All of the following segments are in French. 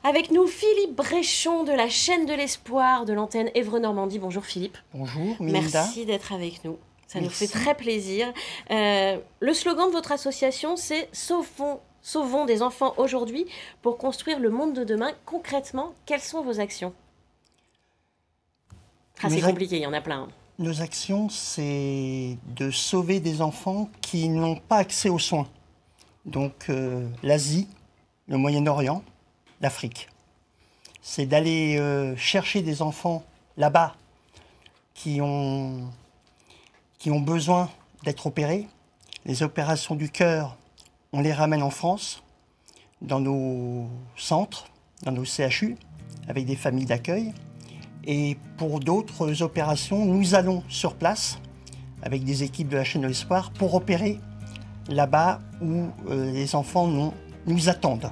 Avec nous, Philippe Bréchon de la chaîne de l'Espoir de l'antenne Évreux Normandie. Bonjour Philippe. Bonjour Melinda. Merci d'être avec nous. Ça nous fait très plaisir. Le slogan de votre association, c'est « Sauvons des enfants aujourd'hui pour construire le monde de demain ». Concrètement, quelles sont vos actions? C'est compliqué, il y en a plein. Nos actions, c'est de sauver des enfants qui n'ont pas accès aux soins. Donc l'Asie, le Moyen-Orient, l'Afrique. C'est d'aller chercher des enfants là-bas qui ont besoin d'être opérés. Les opérations du cœur, on les ramène en France, dans nos centres, dans nos CHU, avec des familles d'accueil. Et pour d'autres opérations, nous allons sur place, avec des équipes de la chaîne de l'Espoir, pour opérer là-bas où les enfants nous attendent.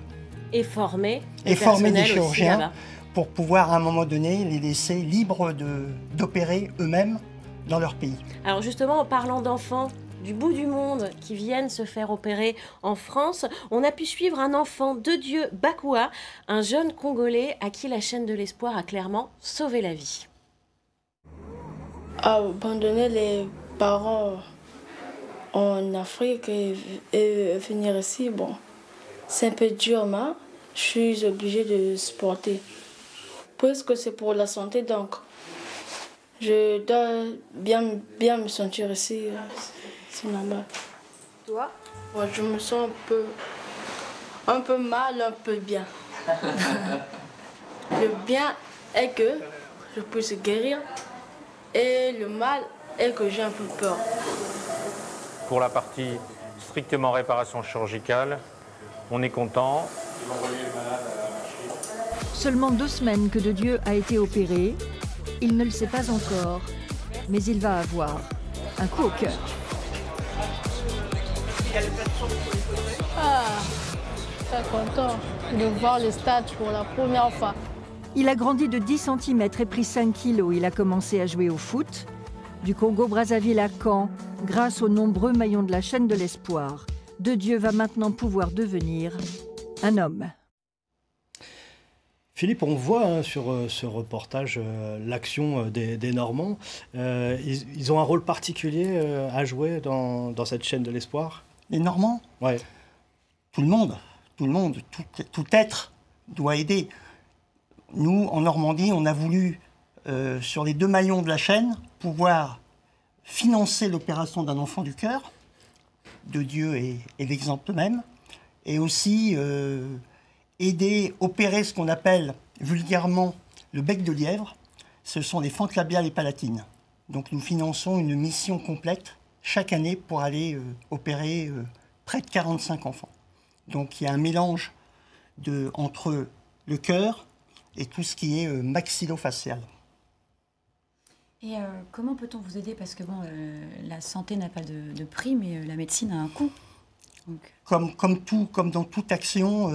Et former des chirurgiens pour pouvoir à un moment donné les laisser libres d'opérer eux-mêmes dans leur pays. Alors justement, en parlant d'enfants du bout du monde qui viennent se faire opérer en France, on a pu suivre un enfant de Dieu, Bakoua, un jeune Congolais à qui la chaîne de l'Espoir a clairement sauvé la vie. Abandonner les parents en Afrique et venir ici, bon, c'est un peu dur, mais je suis obligée de supporter. Puisque c'est pour la santé, donc je dois bien me sentir ici, c'est normal. Toi? Moi, je me sens un peu mal, un peu bien. Le bien est que je puisse guérir et le mal est que j'ai un peu peur. Pour la partie strictement réparation chirurgicale, on est content. Seulement 2 semaines que de Dieu a été opéré. Il ne le sait pas encore, mais il va avoir un coup au cœur. Très content de voir le stade pour la première fois. Il a grandi de 10 cm et pris 5 kilos. Il a commencé à jouer au foot. Du Congo-Brazzaville à Caen, grâce aux nombreux maillons de la chaîne de l'Espoir, de Dieu va maintenant pouvoir devenir un homme. Philippe, on voit sur ce reportage l'action des Normands. Ils ont un rôle particulier à jouer dans cette chaîne de l'Espoir. Les Normands? Ouais. Tout le monde, tout être doit aider. Nous, en Normandie, on a voulu, sur les 2 maillons de la chaîne, pouvoir financer l'opération d'un enfant du cœur, de Dieu et l'exemple même, et aussi opérer ce qu'on appelle vulgairement le bec de lièvre. Ce sont les fentes labiales et palatines. Donc nous finançons une mission complète chaque année pour aller opérer près de 45 enfants. Donc il y a un mélange entre le cœur et tout ce qui est maxillofacial. Et comment peut-on vous aider? Parce que bon, la santé n'a pas de prix, mais la médecine a un coût. Donc... Comme dans toute action,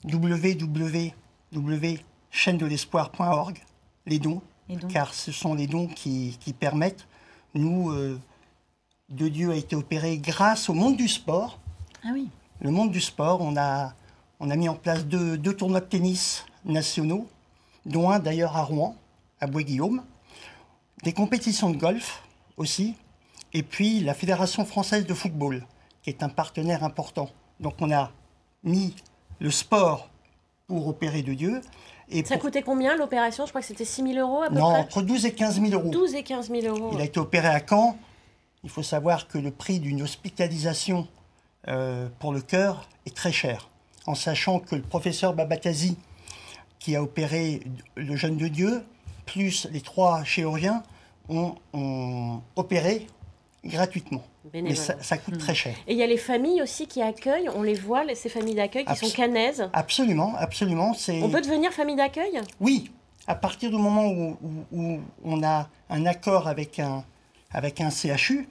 www.chaînedelespoir.org, les dons, car ce sont les dons qui permettent. Nous, de Dieu a été opéré grâce au monde du sport. Ah oui. Le monde du sport, on a mis en place deux tournois de tennis nationaux, dont un d'ailleurs à Rouen, à Bois-Guillaume, des compétitions de golf aussi, et puis la Fédération française de football, qui est un partenaire important. Donc on a mis le sport pour opérer de Dieu. Et ça coûtait combien l'opération? Je crois que c'était 6 000 € à peu près. Non, entre 12 et 15 000 €. 12 et 15 000 €. Il a été opéré à Caen. Il faut savoir que le prix d'une hospitalisation pour le cœur est très cher. En sachant que le professeur Babatazi, qui a opéré le jeune de Dieu, plus les 3 chirurgiens, ont opéré gratuitement. Mais ça coûte très cher. Et il y a les familles aussi qui accueillent, on les voit, ces familles d'accueil qui sont canaises. Absolument, absolument. On peut devenir famille d'accueil? Oui, à partir du moment où on a un accord avec un CHU,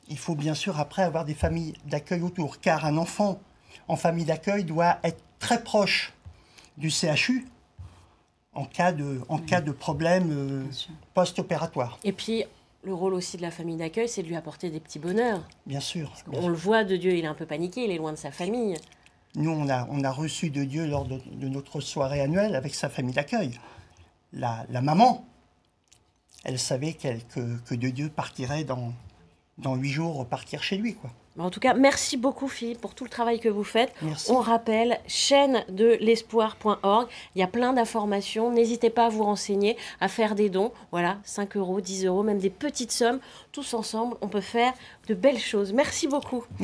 il faut bien sûr après avoir des familles d'accueil autour, car un enfant en famille d'accueil doit être très proche du CHU en cas de problème post-opératoire. Et puis, le rôle aussi de la famille d'accueil, c'est de lui apporter des petits bonheurs. Bien sûr. On le voit, de Dieu, il est un peu paniqué, il est loin de sa famille. Nous, on a reçu de Dieu lors de notre soirée annuelle avec sa famille d'accueil. La maman, elle savait que de Dieu partirait dans 8 jours repartir chez lui, quoi. En tout cas, merci beaucoup Philippe pour tout le travail que vous faites. Merci. On rappelle, chaîne-de-l'espoir.org. Il y a plein d'informations. N'hésitez pas à vous renseigner, à faire des dons. Voilà, 5 €, 10 €, même des petites sommes. Tous ensemble, on peut faire de belles choses. Merci beaucoup.